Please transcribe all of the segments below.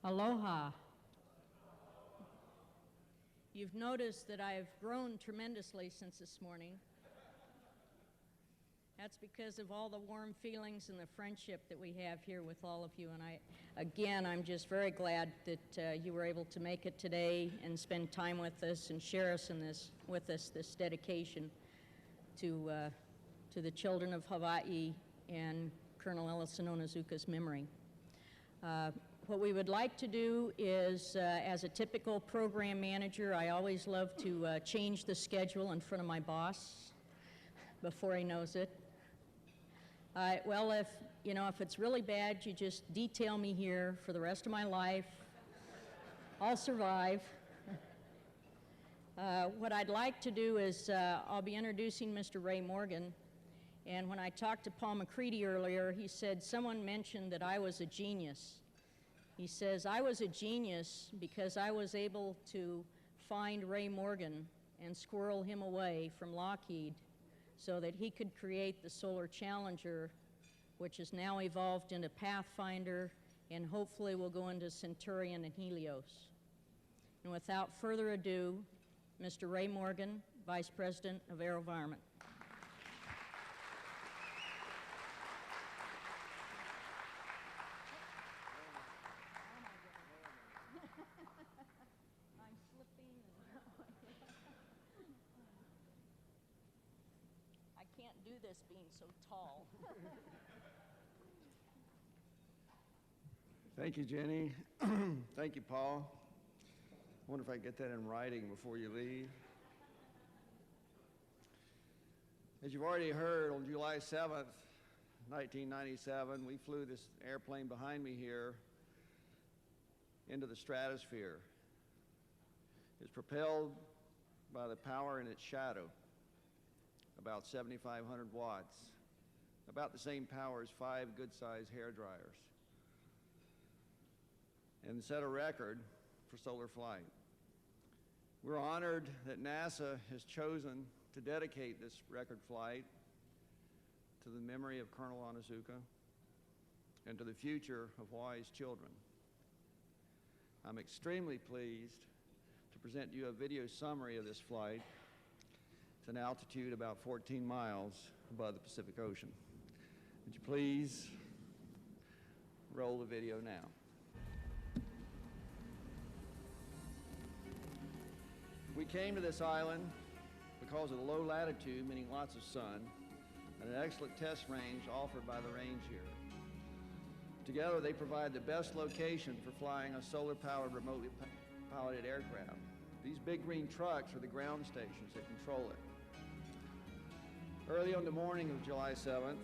Aloha. You've noticed that I've grown tremendously since this morning. That's because of all the warm feelings and the friendship that we have here with all of you. And I'm just very glad that you were able to make it today and spend time with us and share with us this dedication to the children of Hawaii and Colonel Ellison Onizuka's memory. What we would like to do is, as a typical program manager, I always love to change the schedule in front of my boss before he knows it. Well, if it's really bad, you just detail me here for the rest of my life. I'll survive. What I'd like to do is I'll be introducing Mr. Ray Morgan. And when I talked to Paul McCready earlier, he said someone mentioned that I was a genius. He says, I was a genius because I was able to find Ray Morgan and squirrel him away from Lockheed so that he could create the Solar Challenger, which has now evolved into Pathfinder and hopefully will go into Centurion and Helios. And without further ado, Mr. Ray Morgan, Vice President of AeroVironment. I'm slipping. I can't do this being so tall. Thank you, Jenny. Thank you, Paul. I wonder if I can get that in writing before you leave. As you've already heard, on July 7th, 1997, we flew this airplane behind me here into the stratosphere. It's propelled by the power in its shadow, about 7,500 watts, about the same power as 5 good-sized hair dryers, and set a record for solar flight. We're honored that NASA has chosen to dedicate this record flight to the memory of Colonel Onizuka and to the future of Hawaii's children. I'm extremely pleased to present you a video summary of this flight. It's an altitude about 14 miles above the Pacific Ocean. Would you please roll the video now? We came to this island because of the low latitude, meaning lots of sun, and an excellent test range offered by the range here. Together, they provide the best location for flying a solar-powered, remotely piloted aircraft. These big green trucks are the ground stations that control it. Early on the morning of July 7th,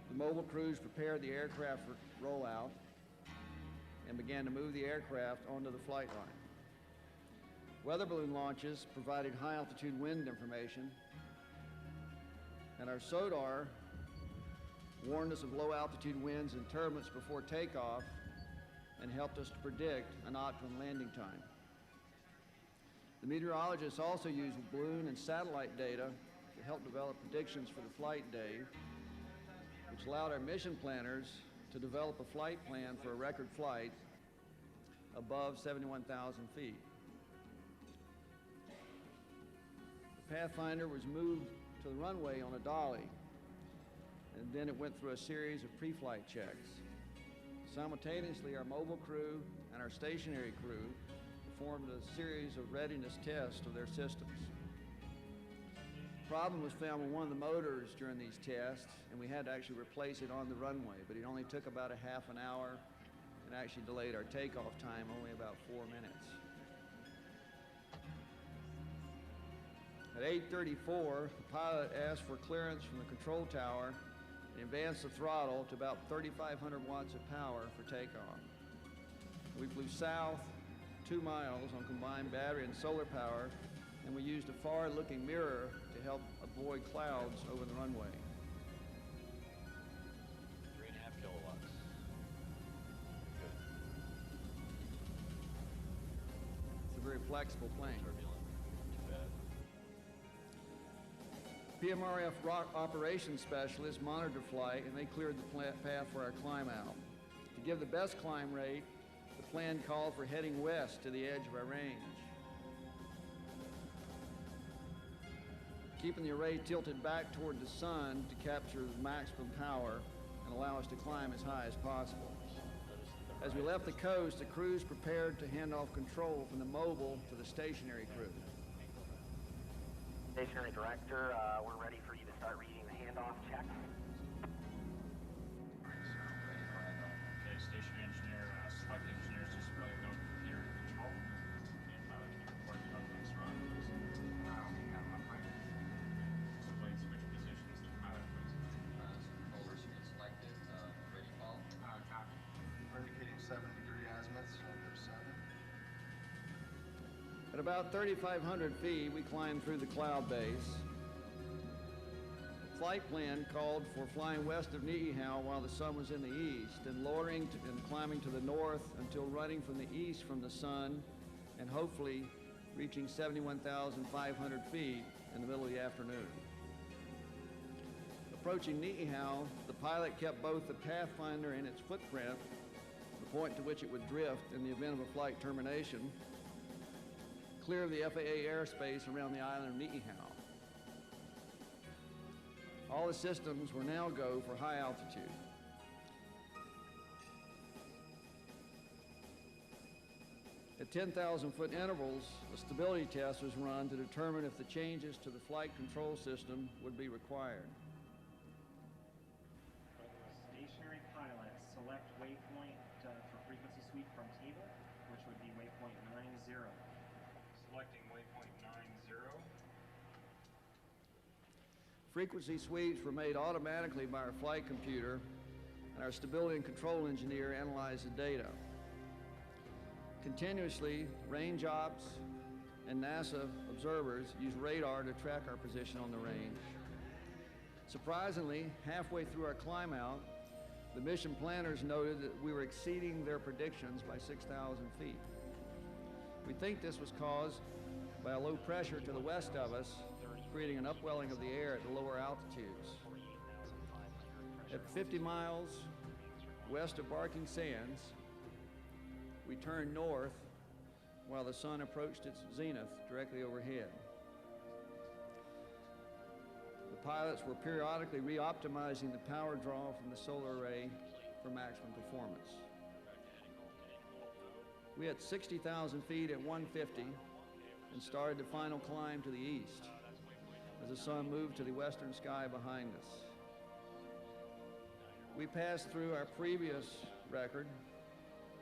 the mobile crews prepared the aircraft for rollout and began to move the aircraft onto the flight line. Weather balloon launches provided high-altitude wind information, and our SODAR warned us of low-altitude winds and turbulence before takeoff and helped us to predict an optimum landing time. The meteorologists also used balloon and satellite data to help develop predictions for the flight day, which allowed our mission planners to develop a flight plan for a record flight above 71,000 feet. The Pathfinder was moved to the runway on a dolly, and then it went through a series of pre-flight checks. Simultaneously, our mobile crew and our stationary crew performed a series of readiness tests of their systems. A problem was found with one of the motors during these tests, and we had to actually replace it on the runway, but it only took about a half an hour and actually delayed our takeoff time only about 4 minutes. At 8:34, the pilot asked for clearance from the control tower and advanced the throttle to about 3,500 watts of power for takeoff. We flew south 2 miles on combined battery and solar power, and we used a forward-looking mirror to help avoid clouds over the runway. 3.5 kilowatts. Good. It's a very flexible plane. Turbulent. Not too bad. PMRF rock operations specialists monitored the flight, and they cleared the path for our climb out. To give the best climb rate, the plan called for heading west to the edge of our range. Keeping the array tilted back toward the sun to capture the maximum power and allow us to climb as high as possible. As we left the coast, the crews prepared to hand off control from the mobile to the stationary crew. Stationary director, we're ready for you to start reading the handoff check. Okay, station engineer, select engineers, just really go here in control. And pilot can report to this run. Plane switch positions, the pilot please. Controllers unit selected, ready ball. Copy. We're indicating 7-degree azimuth, so there's 7. At about 3,500 feet, we climbed through the cloud base. The flight plan called for flying west of Niihau while the sun was in the east, and lowering and climbing to the north until running from the east from the sun, and hopefully reaching 71,500 feet in the middle of the afternoon. Approaching Niihau, the pilot kept both the Pathfinder and its footprint, the point to which it would drift in the event of a flight termination, clear of the FAA airspace around the island of Niihau. All the systems were now go for high altitude. At 10,000-foot intervals, a stability test was run to determine if the changes to the flight control system would be required. Stationary pilot, select waypoint for frequency sweep from table, which would be waypoint 90. Selecting waypoint 90. Frequency sweeps were made automatically by our flight computer, and our stability and control engineer analyzed the data. Continuously, range ops and NASA observers use radar to track our position on the range. Surprisingly, halfway through our climb out, the mission planners noted that we were exceeding their predictions by 6,000 feet. We think this was caused by a low pressure to the west of us, creating an upwelling of the air at the lower altitudes. At 50 miles west of Barking Sands, we turned north while the sun approached its zenith directly overhead. The pilots were periodically re-optimizing the power draw from the solar array for maximum performance. We had 60,000 feet at 150 and started the final climb to the east as the sun moved to the western sky behind us. We passed through our previous record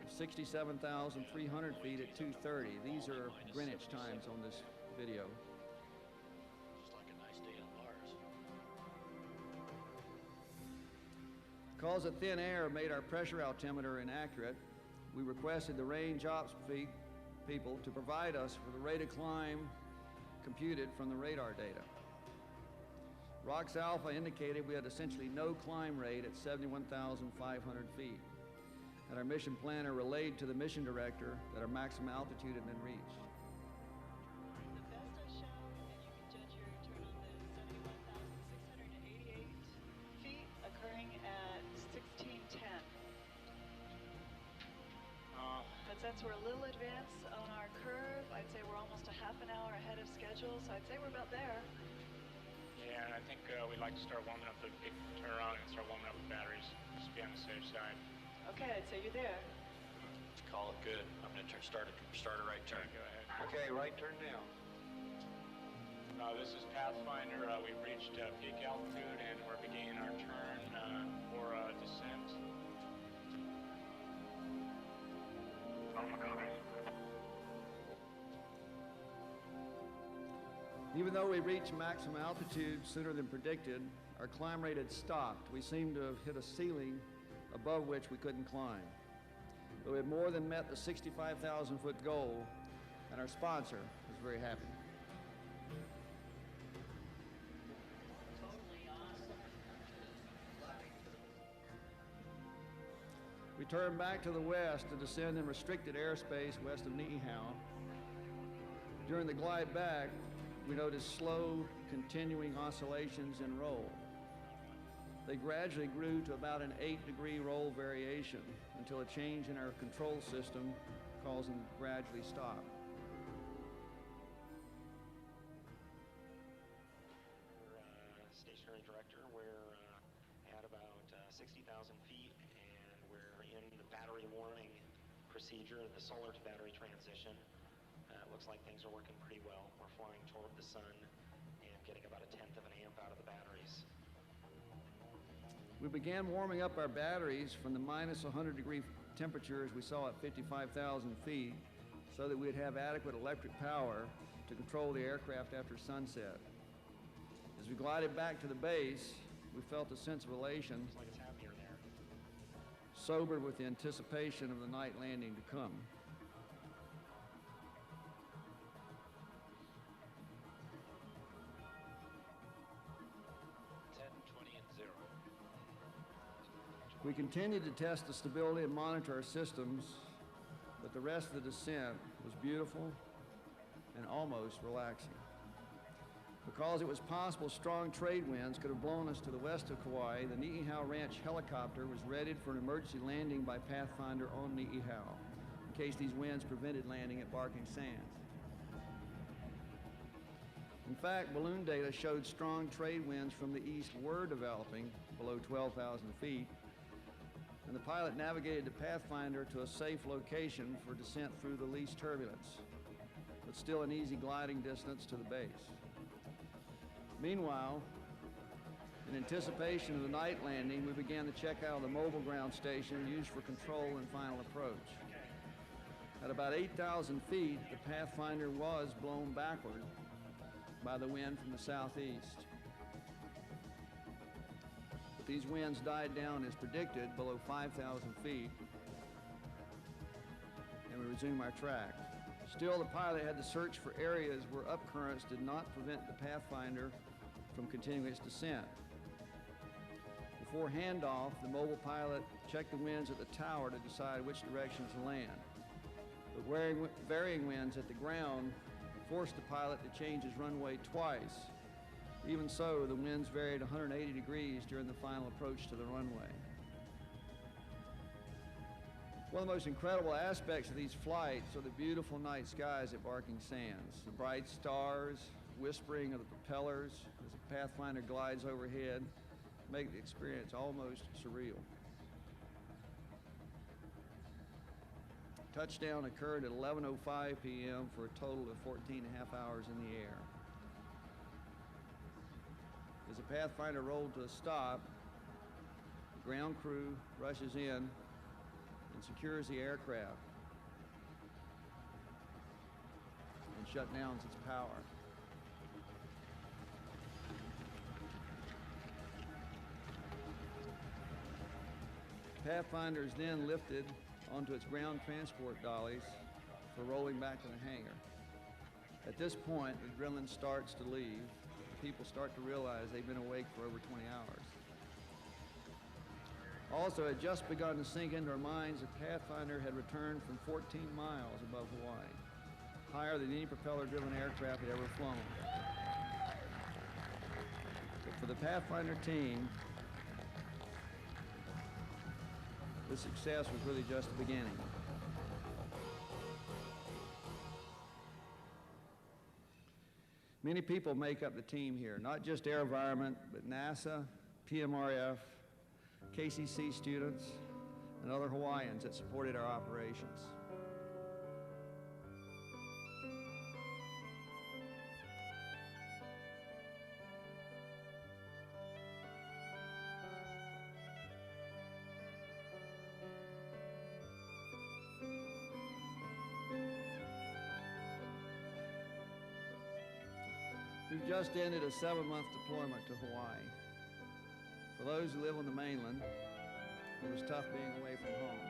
of 67,300 feet at 2:30. These are Greenwich times on this video. Just like a nice day on Mars. Because the thin air made our pressure altimeter inaccurate, we requested the range ops people to provide us with a rate of climb computed from the radar data. ROX Alpha indicated we had essentially no climb rate at 71,500 feet, and our mission planner relayed to the mission director that our maximum altitude had been reached. The best I've shown, and you can judge your return on the 71,688 feet occurring at 1610. Since we're a little advanced on our curve, I'd say we're almost a half an hour ahead of schedule, so I'd say we're about there. Yeah, and I think we'd like to start warming up the big turnaround and start warming up the batteries, just to be on the safe side. Okay, I'd say you're there. Call it good. I'm going to start a right turn. Go ahead. Okay, right turn now. This is Pathfinder. We've reached peak altitude and we're beginning our turn for descent. Even though we reached maximum altitude sooner than predicted, our climb rate had stopped. We seemed to have hit a ceiling above which we couldn't climb. But we had more than met the 65,000 foot goal, and our sponsor was very happy. We turned back to the west to descend in restricted airspace west of Niihau. During the glide back, we noticed slow, continuing oscillations and roll. They gradually grew to about an 8-degree roll variation until a change in our control system caused them to gradually stop. Stationary director, we're at about 60,000 feet, and we're in the battery warming procedure, the solar to battery transition. It looks like things are working pretty well. We're flying toward the sun and getting about a 1/10 of an amp out of the batteries. We began warming up our batteries from the minus 100-degree temperatures we saw at 55,000 feet so that we'd have adequate electric power to control the aircraft after sunset. As we glided back to the base, we felt a sense of elation, Looks like it's happier there. sobered with the anticipation of the night landing to come. We continued to test the stability and monitor our systems, but the rest of the descent was beautiful and almost relaxing. Because it was possible strong trade winds could have blown us to the west of Kauai, the Ni'ihau Ranch helicopter was readied for an emergency landing by Pathfinder on Ni'ihau, in case these winds prevented landing at Barking Sands. In fact, balloon data showed strong trade winds from the east were developing below 12,000 feet, and the pilot navigated the Pathfinder to a safe location for descent through the least turbulence, but still an easy gliding distance to the base. Meanwhile, in anticipation of the night landing, we began to check out the mobile ground station used for control and final approach. At about 8,000 feet, the Pathfinder was blown backward by the wind from the southeast. But these winds died down as predicted below 5,000 feet, and we resumed our track. Still, the pilot had to search for areas where up currents did not prevent the Pathfinder from continuing its descent. Before handoff, the mobile pilot checked the winds at the tower to decide which direction to land. But varying winds at the ground forced the pilot to change his runway twice. Even so, the winds varied 180 degrees during the final approach to the runway. One of the most incredible aspects of these flights are the beautiful night skies at Barking Sands. The bright stars, whispering of the propellers as the Pathfinder glides overhead make the experience almost surreal. Touchdown occurred at 11:05 p.m. for a total of 14 and a half hours in the air. As the Pathfinder rolled to a stop, the ground crew rushes in and secures the aircraft and shut down its power. Pathfinder is then lifted onto its ground transport dollies for rolling back to the hangar. At this point, the adrenaline starts to leave. People start to realize they've been awake for over 20 hours. Also, it had just begun to sink into our minds that Pathfinder had returned from 14 miles above Hawaii, higher than any propeller-driven aircraft had ever flown. But for the Pathfinder team, the success was really just the beginning. Many people make up the team here, not just AeroVironment, but NASA, PMRF, KCC students, and other Hawaiians that supported our operations. We've just ended a 7-month deployment to Hawaii. For those who live on the mainland, it was tough being away from home.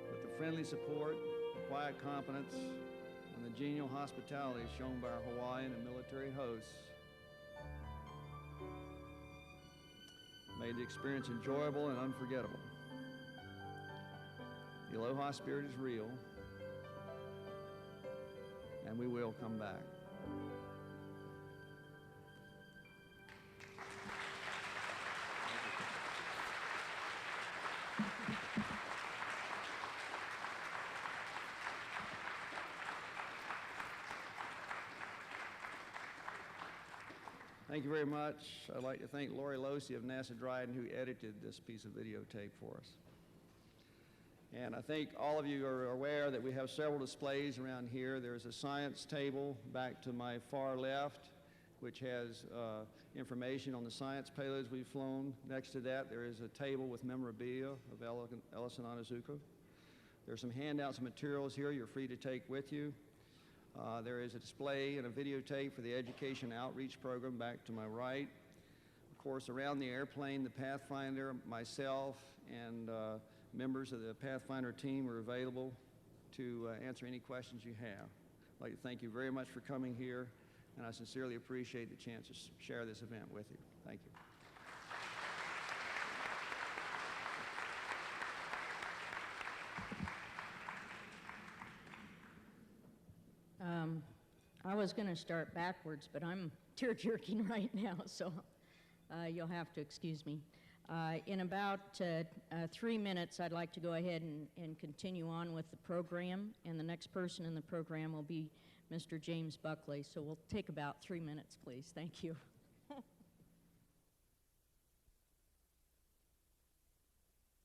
But the friendly support, the quiet competence, and the genial hospitality shown by our Hawaiian and military hosts made the experience enjoyable and unforgettable. The Aloha spirit is real, and we will come back. Thank you very much. I'd like to thank Lori Losi of NASA Dryden, who edited this piece of videotape for us. And I think all of you are aware that we have several displays around here. There's a science table back to my far left, which has information on the science payloads we've flown. Next to that, there is a table with memorabilia of Ellison Onizuka. There's some handouts and materials here you're free to take with you. There is a display and a videotape for the Education Outreach Program back to my right. Of course, around the airplane, the Pathfinder, myself, and members of the Pathfinder team are available to answer any questions you have. I'd like to thank you very much for coming here, and I sincerely appreciate the chance to share this event with you. Thank you. I was going to start backwards, but I'm tear-jerking right now, so you'll have to excuse me. In about 3 minutes, I'd like to go ahead and continue on with the program, and the next person in the program will be Mr. James Buckley, so we'll take about 3 minutes, please. Thank you.